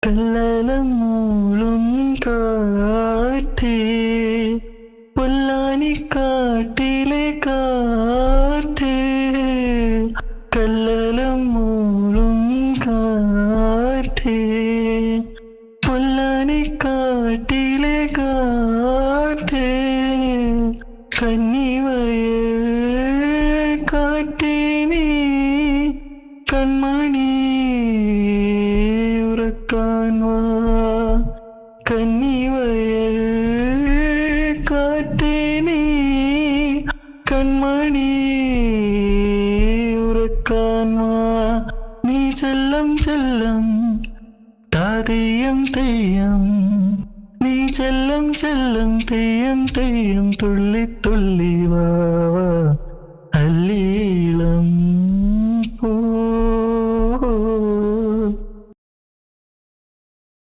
കല്ലലം മൂളും കാറ്റേ, പൊല്ലാനിക്കാട്ടിലെ കാറ്റേ, കല്ലലം മൂളും കാറ്റേ, പൊല്ലാനിക്കാട്ടിലെ കാറ്റേ, കന്നിവയൽ കാറ്റേ നീ കൺമണി ഉറക്കാൻ വാ, കന്നിവയൽ കാറ്റേ നീ കൺമണി ഉറക്കാൻ വാ. നീ ചെല്ലം ചെല്ലം താതെയ്യം തെയ്യം, നീ ചെല്ലം ചെല്ലം തെയ്യം തെയ്യം തുള്ളി തുള്ളി വാ.